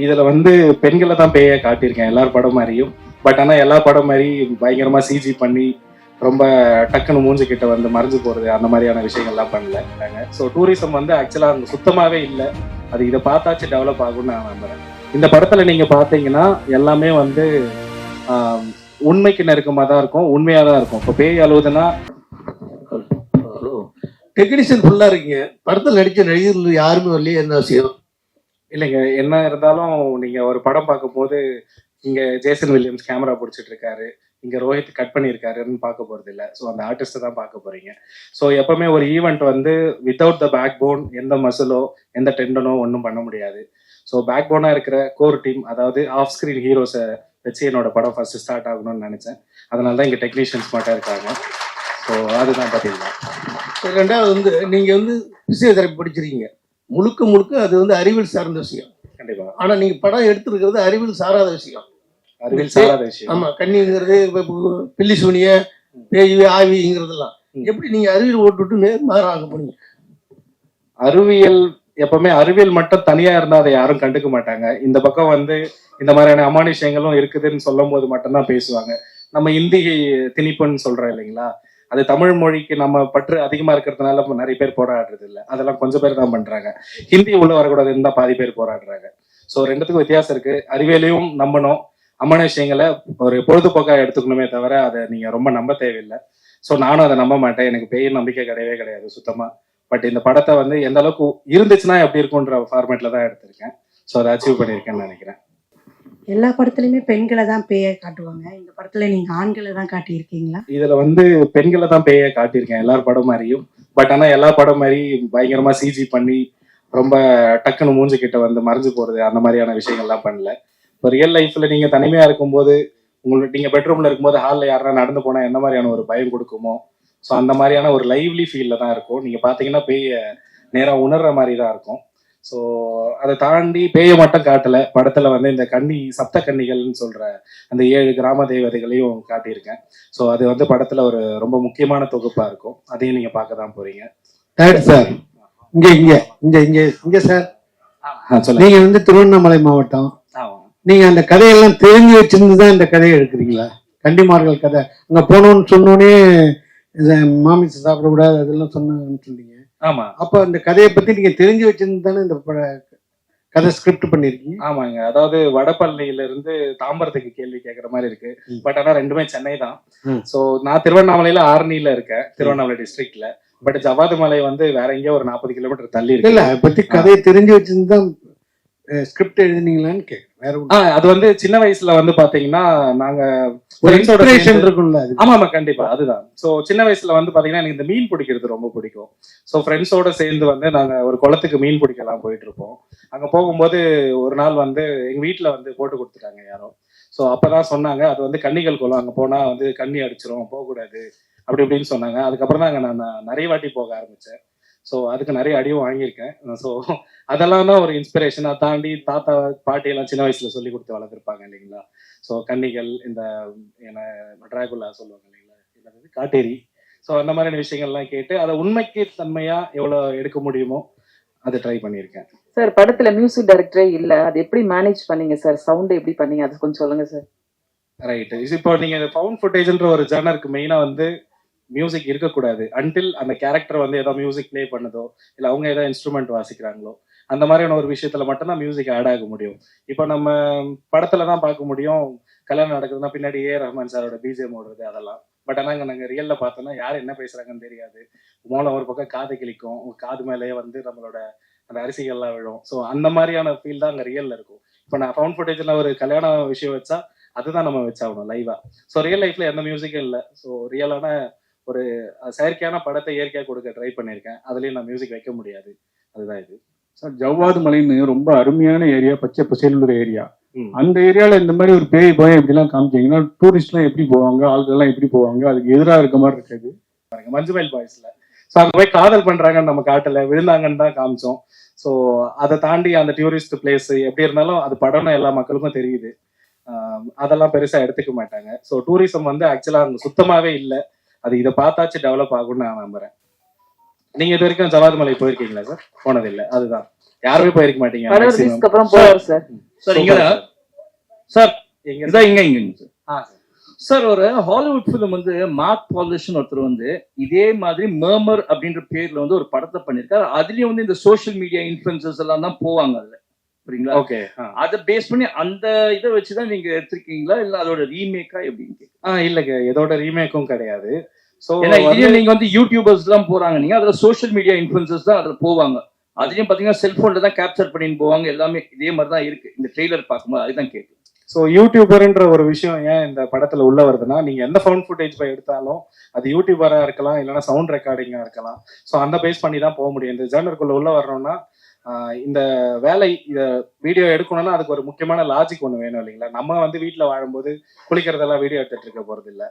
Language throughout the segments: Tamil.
இதுல வந்து பெண்களை தான் பேய காட்டியிருக்கேன் எல்லார் படம் மாதிரியும். பட் ஆனா எல்லா படம் மாதிரி பயங்கரமா சிஜி பண்ணி ரொம்ப டக்குன்னு மூஞ்சி கிட்ட வந்து மறைஞ்சு போறது அந்த மாதிரியான விஷயங்கள்லாம் பண்ணல. ஸோ டூரிசம் வந்து ஆக்சுவலா அங்க சுத்தமாவே இல்லை. அது இதை பார்த்தாச்சு டெவலப் ஆகும்னு நான் நம்புறேன். இந்த படத்துல நீங்க பாத்தீங்கன்னா எல்லாமே வந்து உண்மைக்கு நெருக்கமா தான் இருக்கும், உண்மையா தான் இருக்கும். இப்போ பேய் அழுவுதுன்னா டெக்னீஷியன் ஃபுல்லா இருக்கீங்க, படத்தில் நடிச்ச நடிகர்கள் யாருமே வரலையே, என்ன விஷயம்? இல்லைங்க, என்ன இருந்தாலும் நீங்க ஒரு படம் பார்க்கும் போது இங்க ஜேசன் வில்லியம்ஸ் கேமரா பிடிச்சிட்டு இருக்காரு, இங்க ரோஹித் கட் பண்ணியிருக்காருன்னு பார்க்க போறது இல்லை. ஸோ அந்த ஆர்டிஸ்ட்டை தான் பார்க்க போறீங்க. ஸோ எப்பவுமே ஒரு ஈவெண்ட் வந்து வித்தவுட் த பேக் போன், எந்த மசிலோ எந்த டெண்டனோ ஒன்றும் பண்ண முடியாது. ஸோ பேக் போனா இருக்கிற கோர் டீம், அதாவது ஆஃப் ஸ்கிரீன் ஹீரோஸை வச்சு என்னோட படம் ஃபர்ஸ்ட் ஸ்டார்ட் ஆகணும்னு நினைச்சேன். அதனால தான் இங்கே டெக்னீஷியன்ஸ் மட்டும் இருக்காங்க. ஸோ அதுதான் பார்த்தீங்கன்னா. ரெண்டாவது வந்து நீங்க வந்து பிசியோதெரபி படிச்சிருக்கீங்க, முழுக்க முழுக்க அது வந்து அறிவியல் சார்ந்த விஷயம். கண்டிப்பா. ஆனா நீங்க படம் எடுத்துருக்கிறது அறிவியல் சாராத விஷயம். அறிவியல் சாராத விஷயம். ஆமா, கண்ணிங்கிறது பில்லி சூனிய பேய் ஆவிங்கிறதெல்லாம் எப்படி நீங்க அறிவியல் ஓட்டுட்டு மாறாங்க போனீங்க? அறிவியல் எப்பவுமே அறிவியல் மட்டும் தனியா இருந்தா அதை யாரும் கண்டுக்க மாட்டாங்க. இந்த பக்கம் வந்து இந்த மாதிரியான அமானுஷங்களும் இருக்குதுன்னு சொல்லும் போது மட்டும்தான் பேசுவாங்க. நம்ம இந்தி திணிப்புன்னு சொல்றோம் இல்லைங்களா, அது தமிழ் மொழிக்கு நம்ம பற்று அதிகமா இருக்கிறதுனால நிறைய பேர் போராடுறது இல்லை. அதெல்லாம் கொஞ்சம் பேர் தான் பண்றாங்க. ஹிந்தி உள்ள வரக்கூடாதுன்னு தான் பாதி பேர் போராடுறாங்க. ஸோ ரெண்டுத்துக்கும் வித்தியாசம் இருக்கு. அறிவியலையும் நம்பணும், அமானுஷங்களை ஒரு பொழுதுபோக்கா எடுத்துக்கணுமே தவிர அதை நீங்க ரொம்ப நம்ப தேவையில்லை. ஸோ நானும் அதை நம்ப மாட்டேன். எனக்கு பேய் நம்பிக்கை கிடையவே கிடையாது சுத்தமா. பட் இந்த படத்தை வந்து எந்த அளவுக்கு இருந்துச்சுன்னா எப்படி இருக்குன்ற ஃபார்மேட்ல தான் எடுத்திருக்கேன். ஸோ அதை அச்சீவ் பண்ணியிருக்கேன்னு நினைக்கிறேன். எல்லா படத்துலயுமே பெண்களை தான் பேய காட்டுவாங்க, இந்த படத்துல நீங்க ஆண்களை தான் காட்டியிருக்கீங்களா? இதுல வந்து பெண்களை தான் பேய காட்டியிருக்கேன் எல்லார் படம் மாதிரியும். பட் ஆனா எல்லா படம் மாதிரி பயங்கரமா சிஜி பண்ணி ரொம்ப டக்குன்னு மூஞ்சி கிட்ட வந்து மறைஞ்சு போறது அந்த மாதிரியான விஷயங்கள்லாம் பண்ணல. இப்போ ரியல் லைஃப்ல நீங்க தனிமையா இருக்கும்போது, உங்களுக்கு நீங்க பெட்ரூம்ல இருக்கும்போது ஹாலில் யாரா நடந்து போனா என்ன மாதிரியான ஒரு பயம் கொடுக்குமோ, ஸோ அந்த மாதிரியான ஒரு லைவ்லி ஃபீல்ல தான் இருக்கும். நீங்க பாத்தீங்கன்னா பேய நேரா உணர்ற மாதிரி தான் இருக்கும். ஸோ அதை தாண்டி பேயை மட்டும் காட்டல, படத்துல வந்து இந்த சப்த கன்னிகள்னு சொல்ற அந்த 7 கிராம தேவதைகளையும் காட்டியிருக்கேன். ஸோ அது வந்து படத்துல ஒரு ரொம்ப முக்கியமான தொகுப்பா இருக்கும். அதையும் நீங்க பார்க்க தான் போறீங்க. சார் இங்க இங்க இங்க இங்க இங்க சார், சொல்லுங்க. நீங்க வந்து திருவண்ணாமலை மாவட்டம், நீங்க அந்த கதையெல்லாம் தெரிஞ்சு வச்சிருந்துதான் இந்த கதையை எடுக்கிறீங்களா? கன்னிமார்கள் கதை அங்க போனோம்னு சொன்னோடனே மாமிசம் சாப்பிடக்கூடாது அதெல்லாம் சொன்னாங்கன்னு சொன்னீங்க. ஆமா, அப்ப அந்த கதையை பத்தி நீங்க தெரிஞ்சு வச்சிருந்து தானே இந்த கதை ஸ்கிரிப்ட் பண்ணிருக்கீங்க? ஆமாங்க. அதாவது வடபழனியில இருந்து தாம்பரத்துக்கு கேள்வி கேட்கற மாதிரி இருக்கு. பட் ஆனா ரெண்டுமே சென்னை தான். சோ நான் திருவண்ணாமலையில ஆர்னில இருக்கேன், திருவண்ணாமலை டிஸ்ட்ரிக்ட்ல. பட் ஜவாது மலை வந்து வேற எங்கேயோ ஒரு 40 கிலோமீட்டர் தள்ளி இருக்கு. இல்ல அதை பத்தி கதையை தெரிஞ்சு வச்சிருந்துதான் ஸ்கிரிப்ட் எழுதினீங்களான்னு கேட்க. அது வந்து சின்ன வயசுல வந்து பாத்தீங்கன்னா நாங்க இருக்கும்ல. ஆமா ஆமா கண்டிப்பா, அதுதான். சோ சின்ன வயசுல வந்து பாத்தீங்கன்னா எனக்கு இந்த மீன் பிடிக்கிறது ரொம்ப பிடிக்கும். சோ ஃப்ரெண்ட்ஸோட சேர்ந்து வந்து நாங்க ஒரு குளத்துக்கு மீன் பிடிக்கலாம் போயிட்டு இருப்போம். அங்க போகும்போது ஒரு நாள் வந்து எங்க வீட்டுல வந்து போட்டு கொடுத்துட்டாங்க யாரோ. சோ அப்பதான் சொன்னாங்க அது வந்து கன்னிகள் குளம், அங்க போனா வந்து கண்ணி அடிச்சிரும், போகக்கூடாது அப்படி இப்படின்னு சொன்னாங்க. அதுக்கப்புறம் தான் அங்க நான் நிறைய வாட்டி போக ஆரம்பிச்சேன். ஸோ அதுக்கு நிறைய அடியும் வாங்கியிருக்கேன். ஸோ அதெல்லாம் தான் ஒரு இன்ஸ்பிரேஷனை தாண்டி தாத்தா பாட்டி எல்லாம் சின்ன வயசுல சொல்லி கொடுத்து வளர்த்துருப்பாங்க இல்லைங்களா. ஸோ கன்னிகள், இந்த என்ன டிராகுலா சொல்லுவாங்க இல்லைங்களா, இல்லை காட்டேரி. ஸோ அந்த மாதிரியான விஷயங்கள்லாம் கேட்டு அதை உண்மைக்கு தன்மையா எவ்வளோ எடுக்க முடியுமோ அதை ட்ரை பண்ணியிருக்கேன். சார் படத்துல மியூசிக் டைரக்டரே இல்ல, அது எப்படி மேனேஜ் பண்ணீங்க சார்? சவுண்ட் எப்படி பண்ணீங்க, அது கொஞ்சம் சொல்லுங்க சார். ரைட். இப்போ நீங்க ஃபவுண்ட் ஃபுட்டேஜ்ன்ற ஒரு ஜானருக்கு மெயினா வந்து மியூசிக் இருக்கக்கூடாது அன்டில் அந்த கேரக்டர் வந்து ஏதோ மியூசிக் ப்ளே பண்ணுதோ இல்லை அவங்க ஏதோ இன்ஸ்ட்ருமெண்ட் வாசிக்கிறாங்களோ அந்த மாதிரியான ஒரு விஷயத்துல மட்டும்தான் மியூசிக் ஆட் ஆக முடியும். இப்போ நம்ம படத்துல தான் பார்க்க முடியும், கல்யாணம் நடக்குதுன்னா பின்னாடி ரஹ்மான் சாரோட பிஜிஎம் ஓடுறது அதெல்லாம். பட் ஆனால் நாங்கள் ரியல்ல பார்த்தோம்னா யார் என்ன பேசுறாங்கன்னு தெரியாது. மூலம் ஒரு பக்கம் காது கிளிக்கும், காது மேலேயே வந்து நம்மளோட அந்த அரிசிகள்லாம் விழும். ஸோ அந்த மாதிரியான ஃபீல் தான் அங்கே ரியல்ல இருக்கும். இப்போ நான் ஃபவுண்ட் ஃபுட்டேஜ்ல ஒரு கல்யாண விஷயம் வச்சா அதுதான் நம்ம வச்சாகணும் லைவா. ஸோ ரியல் லைஃப்ல எந்த மியூசிக்கும் இல்லை. ஸோ ரியலான ஒரு செயற்கையான படத்தை இயற்கையா கொடுக்க ட்ரை பண்ணியிருக்கேன். அதுலயும் நான் மியூசிக் வைக்க முடியாது. அதுதான் இது. சார் ஜவ்வாது மலைன்னு ரொம்ப அருமையான ஏரியா, பச்சை பசேலுள்ள ஏரியா. அந்த ஏரியால இந்த மாதிரி ஒரு பேய் பயம் இப்படி எல்லாம் காமிச்சீங்கன்னா டூரிஸ்ட் எல்லாம் எப்படி போவாங்க, ஆள்கள் எல்லாம் எப்படி போவாங்க, அதுக்கு எதிராக இருக்க மாதிரி இருக்காது. மஞ்சுமேல் பாய்ஸ்ல ஸோ அங்க போய் காதல் பண்றாங்கன்னு நம்ம காட்டல, விழுந்தாங்கன்னு தான் காமிச்சோம். ஸோ அதை தாண்டி அந்த டூரிஸ்ட் பிளேஸ் எப்படி இருந்தாலும் அது படம்னு எல்லா மக்களுக்கும் தெரியுது. அதெல்லாம் பெருசா எடுத்துக்க மாட்டாங்க. ஸோ டூரிசம் வந்து ஆக்சுவலா அங்க சுத்தமாவே இல்லை. அது இதை பார்த்தாச்சு டெவலப் ஆகும்னு நான் நம்புறேன். நீங்க இது வரைக்கும் ஜவாது மலை போயிருக்கீங்களா சார்? போனதில்லை. அதுதான், யாருமே போயிருக்க மாட்டீங்க. அப்புறம் போவார் சார். சார் இங்க சார் எங்க இதான் இங்க சார். ஆ, சார் ஒரு ஹாலிவுட் ஃபிலிம் வந்து மார்க் பாலிஷ்னு ஒருத்தர் வந்து இதே மாதிரி மர்மர் அப்படின்ற பேர்ல வந்து ஒரு படத்தை பண்ணிருக்காரு. அதுலயும் வந்து இந்த சோஷியல் மீடியா இன்ஃபுளுசர்ஸ் எல்லாம் தான் போவாங்க அதுல, புரியுங்களா? ஓகே. அதை பேஸ் பண்ணி அந்த இதை வச்சுதான் நீங்க எடுத்திருக்கீங்களா இல்ல அதோட ரீமேக்கா எப்படின்னு? இல்லைங்க, எதோட ரீமேக்கும் கிடையாது. ஸோ ஏன்னா இதுலயும் நீங்க வந்து யூடியூபர்ஸ் எல்லாம் போறாங்க, நீங்க அதுல சோஷியல் மீடியா இன்ஃபுளுசர்ஸ் தான் அதுல போவாங்க. அதுலயும் பாத்தீங்கன்னா செல்போன்ல தான் கேப்சர் பண்ணின்னு போவாங்க. எல்லாமே இதே மாதிரி தான் இருக்கு இந்த ட்ரெய்லர் பார்க்கும்போது. அதுதான் கேட்கு. ஸோ யூடியூபர்ன்ற ஒரு விஷயம் ஏன் இந்த படத்துல உள்ள வருதுன்னா, நீங்க எந்த ஃபவுண்ட் ஃபுட்டேஜ் போய் எடுத்தாலும் அது யூடியூபரா இருக்கலாம், இல்லைன்னா சவுண்ட் ரெக்கார்டிங்கா இருக்கலாம். ஸோ அந்த பேஸ் பண்ணி தான் போக முடியும். இந்த ஜேர்னருக்குள்ள உள்ள வரணும்னா இந்த வேலை, இதை வீடியோ எடுக்கணும்னா அதுக்கு ஒரு முக்கியமான லாஜிக் ஒன்று வேணும் இல்லைங்களா? நம்ம வந்து வீட்டில் வாழும்போது குளிக்கிறதெல்லாம் வீடியோ எடுத்துட்டு இருக்க போறது இல்லை.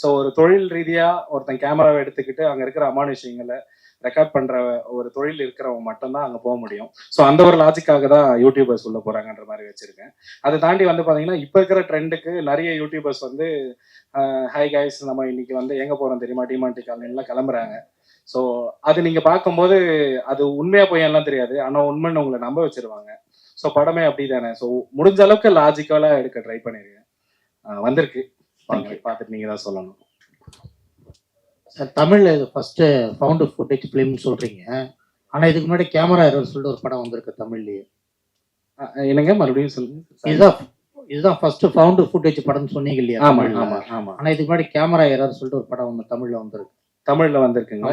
ஸோ ஒரு தொழில் ரீதியா ஒருத்தன் கேமராவை எடுத்துக்கிட்டு அங்க இருக்கிற அமானுஷங்களை ரெக்கார்ட் பண்ற ஒரு தொழில் இருக்கிறவங்க மட்டும்தான் அங்க போக முடியும். ஸோ அந்த ஒரு லாஜிக்காக தான் யூடியூபர்ஸ் உள்ள போறாங்கன்ற மாதிரி வச்சிருக்கேன். அதை தாண்டி வந்து பாத்தீங்கன்னா இப்ப இருக்கிற ட்ரெண்டுக்கு நிறைய யூடியூபர்ஸ் வந்து ஹை கைஸ் நம்ம இன்னைக்கு வந்து எங்க போறோம் தெரியுமா, டிமாண்டி காலனிலாம் கிளம்புறாங்க. ஸோ அது நீங்க பார்க்கும்போது அது உண்மையா போய் எல்லாம் தெரியாது, ஆனா உண்மைன்னு உங்களை நம்ப வச்சிருவாங்க. ஸோ படமே அப்படிதானே. ஸோ முடிஞ்ச அளவுக்கு லாஜிக்கலா எடுக்க ட்ரை பண்ணிருக்கேன். வந்திருக்கு, பார்த்துட்டு நீங்க தான் சொல்லணும். சார் தமிழ்ல இது ஃபர்ஸ்ட் ஃபவுண்ட் ஃபுட்டேஜ் ஃபிலிம்னு சொல்றீங்க, ஆனா இதுக்கு முன்னாடி கேமரா எரர் சொல்லிட்டு ஒரு படம் வந்திருக்கு தமிழ்லயே. என்னங்க மறுபடியும் சொல்லுங்க. இதுதான் ஃபர்ஸ்ட் ஃபவுண்ட் ஃபுட்டேஜ் படம்னு சொன்னீங்க இல்லையா? ஆமா ஆமா ஆமா. ஆனா இதுக்கு முன்னாடி கேமரா எரர் சொல்லிட்டு ஒரு படம் வந்து தமிழ்ல வந்திருக்கு. தமிழ்ல வந்திருக்குங்க.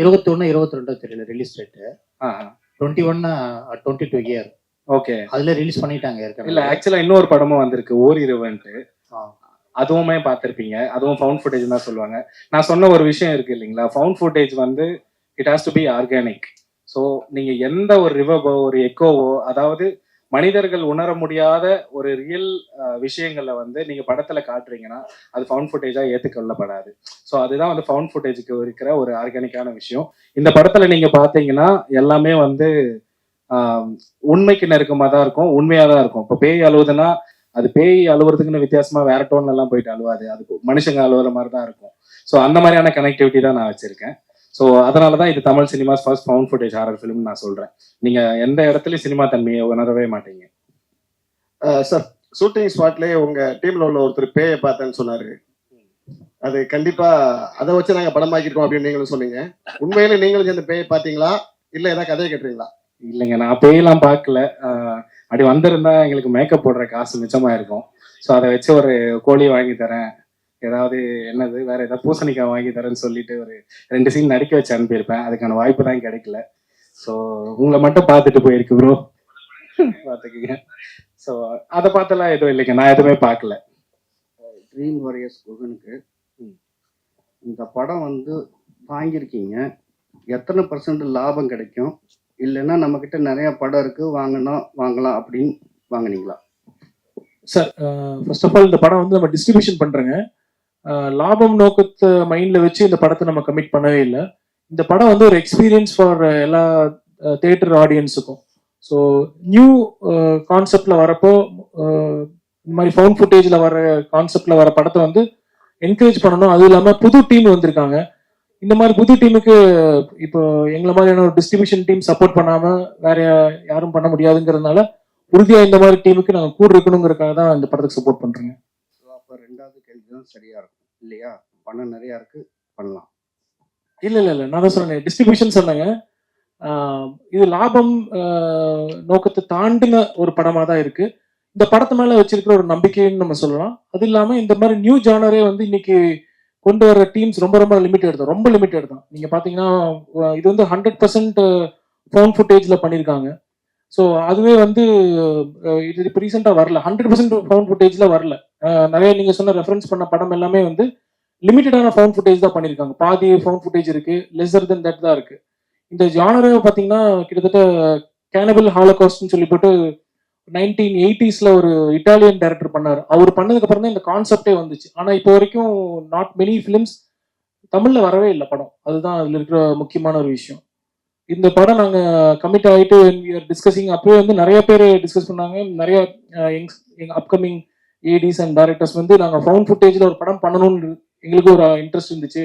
21 22 தெரியல ரிலீஸ் டேட். 21 22 இயர். ஓகே, அதுல ரிலீஸ் பண்ணிட்டாங்க ஏற்கனவே. இல்ல ஆக்சுவலா இன்னொரு படமும் வந்திருக்கு, ஓரிரவன்ட்டு. அதுவுமே பார்த்திருப்பீங்க. அதுவும் ஃபவுண்ட் ஃபுட்டேஜ் தான் சொல்லுவாங்க. நான் சொன்ன ஒரு விஷயம் இருக்கு இல்லைங்களா, ஃபவுண்ட் ஃபுட்டேஜ் வந்து it has to be organic. So நீங்க எந்த ஒரு ரிவர்வோ ஒரு எக்கோவோ, அதாவது மனிதர்கள் உணர முடியாத ஒரு ரியல் விஷயங்களை வந்து நீங்க படத்துல காட்டுறீங்கன்னா அது ஃபவுண்ட் ஃபுட்டேஜா ஏற்றுக்கொள்ளப்படாது. ஸோ அதுதான் வந்து ஃபவுண்ட் ஃபுட்டேஜுக்கு இருக்கிற ஒரு ஆர்கானிக்கான விஷயம். இந்த படத்துல நீங்க பாத்தீங்கன்னா எல்லாமே வந்து உண்மைக்கு நெருக்கமா தான் இருக்கும், உண்மையா தான் இருக்கும். இப்போ பேய் அழுவுதுன்னா அது பேய் அழுவுறதுக்குன்னு வித்தியாசமா வேற டோன்ல எல்லாம் போயிட்டு அழுவாது, அது மனுஷங்க அழுவுற மாதிரி தான் இருக்கும். ஸோ அந்த மாதிரியான கனெக்டிவிட்டி தான் நான் வச்சிருக்கேன். ஸோ அதனாலதான் இது Tamil cinemas first found footage horror film நான் சொல்றேன். நீங்க எந்த இடத்துலயும் சினிமா தன்மையை உணரவே மாட்டீங்க. சார் ஷூட்டிங் ஸ்பாட்லயே உங்க டீம்ல உள்ள ஒருத்தர் பேயை பார்த்தேன்னு சொன்னாரு. அது கண்டிப்பா அதை வச்சு நாங்க படமாக்கிருக்கோம் அப்படின்னு நீங்களும் சொன்னீங்க. உண்மையில நீங்களும் இந்த பேயை பாத்தீங்களா இல்ல ஏதாவது கதையை கேட்டுறீங்களா? இல்லைங்க, நான் பேயெல்லாம் பார்க்கல. அப்படி வந்திருந்தா எங்களுக்கு மேக்கப் போடுற காசு மிச்சமா இருக்கும். ஸோ அதை வச்சு ஒரு கோழி வாங்கி தரேன், ஏதாவது என்னது வேற ஏதாவது பூசணிக்காய் வாங்கி தரேன்னு சொல்லிட்டு ஒரு 2 சீன் நடிக்க வச்சு அனுப்பியிருப்பேன். அதுக்கான வாய்ப்பு தான் கிடைக்கல. ஸோ உங்களை மட்டும் பார்த்துட்டு போயிருக்கு ப்ரோ, பார்த்துக்குங்க. ஸோ அதை பார்த்தெல்லாம் எதுவும் இல்லைங்க, நான் எதுவுமே பார்க்கல. ட்ரீம் வாரியர்ஸ் குகனுக்கு இந்த படம் வந்து வாங்கியிருக்கீங்க, எத்தனை % லாபம் கிடைக்கும்? இல்லைன்னா நம்மக்கிட்ட நிறைய படம் இருக்கு வாங்கலாம் அப்படின்னு வாங்கினீங்களா? சார் ஃபர்ஸ்ட் ஆஃப் ஆல் இந்த படம் வந்து நம்ம டிஸ்ட்ரிபியூஷன் பண்றேங்க. லாபம் நோக்கத்தை மைண்ட்ல வச்சு இந்த படத்தை நம்ம கமிட் பண்ணவே இல்லை. இந்த படம் வந்து ஒரு எக்ஸ்பீரியன்ஸ் ஃபார் எல்லா தியேட்டர் ஆடியன்ஸுக்கும். ஸோ நியூ கான்செப்ட்ல வரப்போ இந்த மாதிரி ஃபவுண்ட் ஃபுட்டேஜ்ல வர கான்செப்ட்ல வர படத்தை வந்து என்கரேஜ் பண்ணணும். அதுவும் இல்லாமல் புது டீம் வந்திருக்காங்க. இந்த மாதிரி புது டீமுக்கு இப்போ எங்களை மாதிரியான ஒரு டிஸ்ட்ரிபியூஷன் டீம் சப்போர்ட் பண்ணாம வேற யாரும் பண்ண முடியாதுங்கிறதுனால உறுதியா இந்த மாதிரி டீமுக்கு நாங்கள் கூட இருக்கணுங்கிறதுக்காக தான் இந்த படத்துக்கு சப்போர்ட் பண்றோங்க. அப்போ 2வது கேள்வி தான் சரியா இருக்கும் இல்லையா? பணம் நிறையா இருக்கு, பண்ணலாம். இல்ல நான் தான் சொன்னேன், டிஸ்ட்ரிபியூஷன் சொன்னேங்க. இது லாபம் நோக்கத்தை தாண்டின ஒரு படமா தான் இருக்கு. இந்த படத்து மேல வச்சிருக்கிற ஒரு நம்பிக்கைன்னு நம்ம சொல்லலாம். அது இல்லாம இந்த மாதிரி நியூ ஜானரே வந்து இன்னைக்கு கொண்டு வர டீம்ஸ் ரொம்ப லிமிட்டட் தான். நீங்க பாத்தீங்கன்னா இது வந்து 100% ஃபவுண்ட் ஃபுட்டேஜ்ல பண்ணிருக்காங்க. ஸோ அதுவே வந்து இது இப்போ ரீசெண்டாக வரல, 100% ஃபவுண்ட் ஃபுட்டேஜ்ல வரல. நிறைய நீங்க சொன்ன ரெஃபரன்ஸ் பண்ண படம் எல்லாமே வந்து லிமிட்டடான ஃபவுண்ட் ஃபுட்டேஜ் தான் பண்ணியிருக்காங்க. பாதி ஃபவுண்ட் ஃபுட்டேஜ் இருக்கு, லெஸர் தென் தட் தான் இருக்கு. இந்த ஜானரே பார்த்தீங்கன்னா கிட்டத்தட்ட கேனபிள் ஹாலோகாஸ்ட்னு சொல்லி போட்டு 1980s ஒரு இட்டாலியன் டைரக்டர் பண்ணார். அவர் பண்ணதுக்கு அப்புறம் தான் இந்த கான்செப்டே வந்துச்சு. ஆனா இப்போ வரைக்கும் நாட் மெனி ஃபிலிம்ஸ் தமிழ்ல வரவே இல்லை படம். அதுதான் அதுல இருக்கிற முக்கியமான ஒரு விஷயம். இந்த படம் நாங்க கமிட் ஆகிட்டு டிஸ்கஸிங் அப்பவே வந்து நிறைய பேர் டிஸ்கஸ் பண்ணாங்க. நிறைய எங்க அப்கமிங் ஏடிஸ் அண்ட் டைரக்டர்ஸ் வந்து நாங்க ஃபவுண்ட் ஃபுட்டேஜ்ல ஒரு படம் பண்ணணும்னு எங்களுக்கு ஒரு இன்ட்ரெஸ்ட் இருந்துச்சு.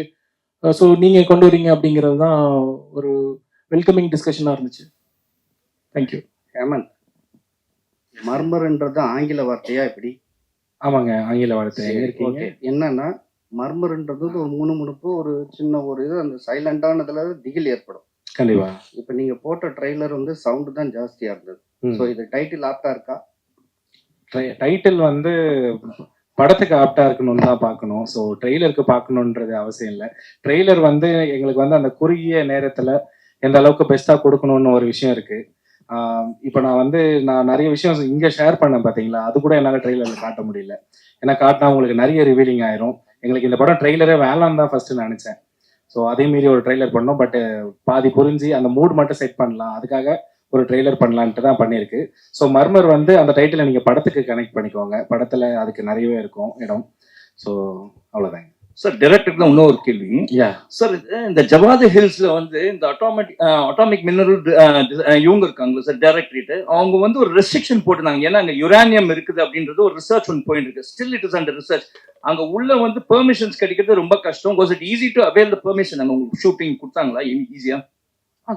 ஸோ நீங்க கொண்டு வரீங்க அப்படிங்கிறது தான் ஒரு வெல்கமிங் டிஸ்கஷனா இருந்துச்சு. தேங்க்யூ. ஹேமந்த், மர்மர்ன்றது ஆங்கில வார்த்தையா எப்படி? ஆமாங்க, ஆங்கில வார்த்தை. எங்க இருக்கீங்க? ஓகே. என்னன்னா மர்மர்ன்றது ஒரு முணுமுணுப்பு, ஒரு சின்ன ஒரு இது, அந்த சைலண்டானதுல திகில் ஏற்படும். கண்டிப்பா. இப்ப நீங்க போட்ட ட்ரெய்லர் வந்து சவுண்ட் தான் ஜாஸ்தியா இருந்தது. ம். ஸோ இது டைட்டில் ஆப்டா இருக்கா? டைட்டில் வந்து படத்துக்கு ஆப்டா இருக்கணும்னு தான் பார்க்கணும். ஸோ ட்ரெய்லருக்கு பார்க்கணுன்றது அவசியம் இல்லை. ட்ரெய்லர் வந்து எங்களுக்கு வந்து அந்த குறுகிய நேரத்துல எந்த அளவுக்கு பெஸ்டா கொடுக்கணும்னு ஒரு விஷயம் இருக்கு. இப்போ நான் நிறைய விஷயம் இங்க ஷேர் பண்ணேன் பாத்தீங்களா, அது கூட என்னால ட்ரெய்லர்ல காட்ட முடியல. ஏன்னா காட்டினா உங்களுக்கு நிறைய ரிவீலிங் ஆயிரும். எங்களுக்கு இந்த படம் ட்ரெய்லரே வேணாம்னு தான் ஃபர்ஸ்ட் நினைச்சேன். ஸோ அதே மீறி ஒரு ட்ரெய்லர் பண்ணோம். பட் பாதி புரிஞ்சு அந்த மூட் மட்டும் செட் பண்ணலாம், அதுக்காக ஒரு ட்ரெய்லர் பண்ணலான்ட்டு தான் பண்ணியிருக்கு. ஸோ மர்மர் வந்து அந்த டைட்டிலை நீங்க படத்துக்கு கனெக்ட் பண்ணிக்கோங்க. படத்துல அதுக்கு நிறையவே இருக்கும் இடம். ஸோ அவ்வளவுதாங்க சார். டைரக்டருக்கு தான் இன்னொரு கேள்வி. சார், இந்த ஜவாது ஹில்ஸ்ல வந்து இந்த அட்டாமிக் மினரல் இவங்க இருக்காங்களா சார், டைரக்டரேட், அவங்க வந்து ஒரு ரெஸ்ட்ரிக்ஷன் போட்டுருந்தாங்க. ஏன்னா அங்க யுரேனியம் இருக்குது அப்படின்றது ஒரு ரிசர்ச் ஒன்று போயிட்டு இருக்கு. Still it is under research. அங்க உள்ள வந்து பெர்மிஷன்ஸ் கிடைக்கிறது ரொம்ப கஷ்டம். Was it easy to avail the permission? அங்க உங்களுக்கு ஷூட்டிங் கொடுத்தாங்களா ஈஸியா?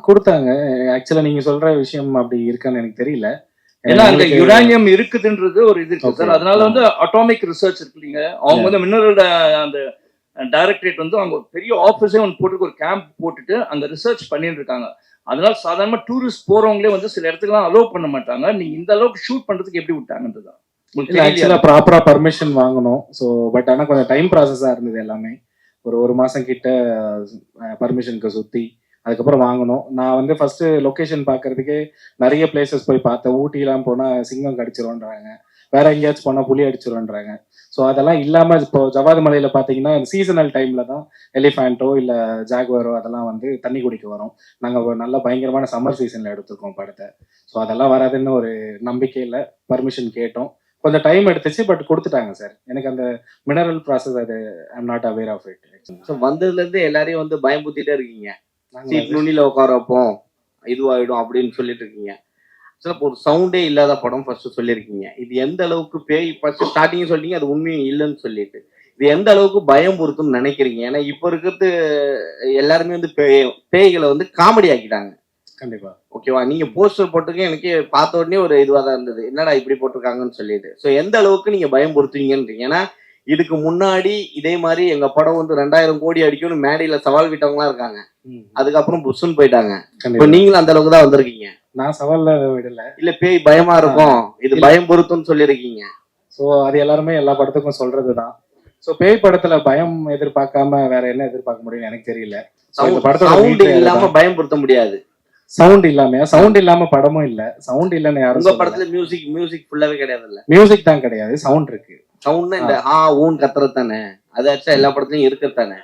கொடுத்தாங்க. ஆக்சுவலா நீங்க சொல்ற விஷயம் அப்படி இருக்கான்னு எனக்கு தெரியல. ஏன்னா அங்க யுரேனியம் இருக்குதுன்றது ஒரு இது இருக்கு சார். அதனால வந்து அட்டாமிக் ரிசர்ச் இருக்கு இல்லைங்க, அவங்க வந்து மினரல் அந்த டைரக்டரேட் வந்து அவங்க பெரிய ஆஃபீஸே ஒன்று போட்டு ஒரு கேம்ப் போட்டுட்டு அங்க ரிசர்ச் பண்ணிட்டு இருக்காங்க. அதனால சாதாரணமா டூரிஸ்ட் போறவங்களே வந்து சில இடத்துக்குலாம் அலோவ் பண்ண மாட்டாங்க. நீங்க இந்த அளவுக்கு ஷூட் பண்றதுக்கு எப்படி விட்டாங்கன்றதுதான் ஆக்சுவலா ப்ராப்பரா பர்மிஷன் வாங்கணும். ஸோ பட் ஆனா கொஞ்சம் டைம் ப்ராசஸா இருந்தது. எல்லாமே ஒரு மாசம் கிட்ட பர்மிஷனுக்கு சுத்தி அதுக்கப்புறம் வாங்கணும். நான் வந்து ஃபர்ஸ்ட் லொகேஷன் பாக்குறதுக்கே நிறைய பிளேசஸ் போய் பார்த்தேன். ஊட்டிலாம் போனா சிங்கம் கடிச்சிரும்ன்றாங்க, வேற எங்கேயாச்சும் போனா புலி அடிச்சிரும்ன்றாங்க. ஸோ அதெல்லாம் இல்லாம இப்போ ஜவாது மலையில பாத்தீங்கன்னா சீசனல் டைம்ல தான் எலிஃபேண்டோ இல்ல ஜாகுவரோ அதெல்லாம் வந்து தண்ணி குடிக்க வரும். நாங்க நல்ல பயங்கரமான சம்மர் சீசன்ல எடுத்திருக்கோம் படத்தை. ஸோ அதெல்லாம் வராதுன்னு ஒரு நம்பிக்கையில பர்மிஷன் கேட்டோம். கொஞ்சம் டைம் எடுத்துச்சு, பட் கொடுத்துட்டாங்க சார். எனக்கு அந்த மினரல் ப்ராசஸ் அது I am not aware of it. So வந்ததுல இருந்து எல்லாரையும் வந்து பயம்புத்திட்டே இருக்கீங்க. சீட் நுனியில உட்கார வைப்போம், இதுவாயிடும் அப்படின்னு சொல்லிட்டு இருக்கீங்க. சில ஒரு சவுண்டே இல்லாத படம் ஃபர்ஸ்ட் சொல்லியிருக்கீங்க. இது எந்த அளவுக்கு பேய், ஃபர்ஸ்ட் ஸ்டார்டிங் சொல்லிட்டீங்க அது உண்மையும் இல்லைன்னு சொல்லிட்டு, இது எந்த அளவுக்கு பயம் பொறுத்துன்னு நினைக்கிறீங்க? ஏன்னா இப்ப இருக்கிறது எல்லாருமே வந்து பேய்களை வந்து காமெடி ஆக்கிட்டாங்க. கண்டிப்பா. ஓகேவா? நீங்க போஸ்டர் போட்டிருக்கீங்க, எனக்கு பார்த்த உடனே ஒரு இதுவாக தான் இருந்தது, என்னடா இப்படி போட்டிருக்காங்கன்னு சொல்லிட்டு. ஸோ எந்த அளவுக்கு நீங்க பயம் பொறுத்துவீங்கன்றீங்க? ஏன்னா இதுக்கு முன்னாடி இதே மாதிரி எங்க படம் வந்து 2000 கோடி அடிக்கும்னு மேடையில சவால் விட்டவங்களாம் இருக்காங்க. அதுக்கப்புறம் புஷ்ன்னு போயிட்டாங்க. இப்போ நீங்களும் அந்த அளவுக்கு தான் வந்திருக்கீங்க. நான் சவால்ல விடல. இல்ல பேய் பயமா இருக்கும், இது பயம் பொறுத்துன்னு சொல்லியிருக்கீங்க. ஸோ அது எல்லாருமே எல்லா படத்துக்கும் சொல்றதுதான். ஸோ பேய் படத்துல பயம் எதிர்பார்க்காம வேற என்ன எதிர்பார்க்க முடியும்னு எனக்கு தெரியல. சவுண்ட் இல்லாம பயம் பொருத்த முடியாது. சவுண்ட் இல்லாம படமும் இல்ல. சவுண்ட் இல்லன்னு யாரும் உங்க படத்துல மியூசிக் ஃபுல்லாவே கிடையாது. இல்ல மியூசிக் தான் கிடையாது, சவுண்ட் இருக்கு. சவுண்ட்னா இந்த ஊன் கத்துறது தானே, அது ஆக்சுவலா எல்லா படத்துலயும் இருக்கிறது தானே.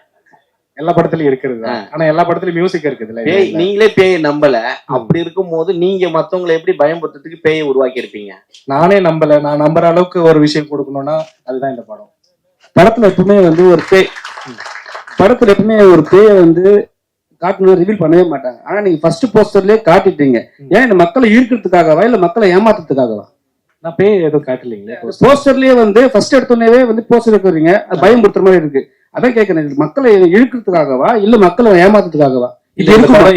எல்லா படத்துலயும் இருக்கிறது. ஆனா எல்லா படத்துலயும் மியூசிக் இருக்குதுல்ல. நீங்களே பேய் நம்பல, அப்படி இருக்கும் போது நீங்க மத்தவங்களை எப்படி பயன்படுத்துறதுக்கு பேயை உருவாக்கி இருப்பீங்க? நானே நம்பல. நான் நம்புற அளவுக்கு ஒரு விஷயம் கொடுக்கணும்னா அதுதான் இந்த படம். படத்துல எப்பவுமே வந்து ஒரு பேயை வந்து காட்டணும், ரிவீல் பண்ணவே மாட்டாங்க. ஆனா நீங்க ஃபர்ஸ்ட் போஸ்டர்லயே காட்டிட்டீங்க. ஏன் இந்த மக்களை ஈர்க்கிறதுக்காகவா இல்ல மக்களை ஏமாத்துறதுக்காகவா? நான் பேய் எதுவும் காட்டலீங்களே. போஸ்டர்லயே வந்து ஃபர்ஸ்ட் எடுத்தோடனே வந்து போஸ்டர் இருக்கிறீங்க, அது பயம்படுத்துற மாதிரி இருக்கு. அதான் கேட்கறேன், மக்களை இழுக்கிறதுக்காகவா இல்ல மக்களை ஏமாத்துறதுக்காகவா?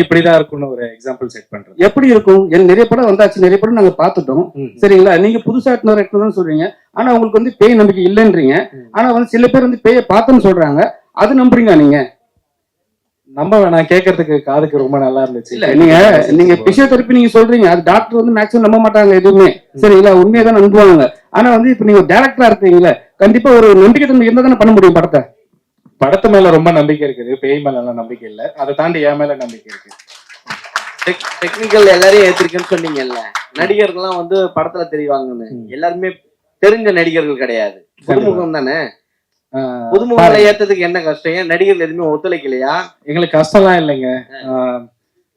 இப்படிதான் இருக்கும்னு ஒரு எக்ஸாம்பிள் செட் பண்றேன். எப்படி இருக்கும்? எனக்கு நிறைய படம் வந்தாச்சு, நிறைய படம் நாங்க பாத்துட்டோம். சரிங்களா? நீங்க புதுசா எடுத்துன்னு சொல்றீங்க, ஆனா உங்களுக்கு வந்து பேய் நம்பிக்கை இல்லைன்றீங்க. ஆனா வந்து சில பேர் வந்து பேயை பார்த்தேன்னு சொல்றாங்க, அது நம்புறீங்க? நீங்க நம்ப வேணாம், கேட்கறதுக்கு காதுக்கு ரொம்ப நல்லா இருந்துச்சு. இல்ல நீங்க பிசியோதெரப்பி நீங்க சொல்றீங்க, அது டாக்டர் வந்து மேக்ஸிமம் நம்ப மாட்டாங்க எதுவுமே. சரிங்களா? உண்மையதான் நம்புவாங்க. ஆனா வந்து இப்ப நீங்க டைரக்டரா இருக்கீங்களா, கண்டிப்பா ஒரு நம்பிக்கை தன்மை இருந்தா தானே பண்ண முடியும் படத்தை. படத்து மேல ரொம்ப நம்பிக்கை இருக்குது, பேய் மேல எல்லாம் நம்பிக்கை இல்ல. அதை தாண்டி என் மேல நம்பிக்கை இருக்கு. டெக்னிக்கல் எல்லாரையும் ஏத்திருக்குன்னு சொன்னீங்கல்ல, நடிகர்கள்லாம் வந்து படத்துல தெரிவாங்கன்னு. எல்லாருமே தெரிஞ்ச நடிகர்கள் கிடையாது, புதுமுகம் தானே. புதுமுகங்களை ஏத்ததுக்கு என்ன கஷ்டம்? ஏன் நடிகர்கள் எதுவுமே ஒத்துழைக்கலையா? எங்களுக்கு கஷ்டம்லாம் இல்லைங்க.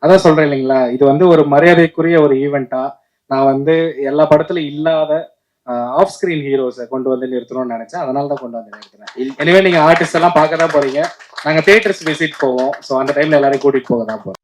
அதான் சொல்றேன் இல்லைங்களா, இது வந்து ஒரு மரியாதைக்குரிய ஒரு ஈவெண்டா நான் வந்து எல்லா படத்துல இல்லாத ஆஃப் ஸ்கிரீன் ஹீரோஸை கொண்டு வந்து நிறுத்தணும்னு நினைச்சேன். அதனாலதான் கொண்டு வந்து நிறுத்தினேன். எனவே நீங்க ஆர்டிஸ்ட் எல்லாம் பார்க்க தான் போறீங்க. நாங்க தியேட்டர்ஸ் விசிட் போவோம். ஸோ அந்த டைம்ல எல்லாரையும் கூட்டிட்டு போக தான் போறோம்.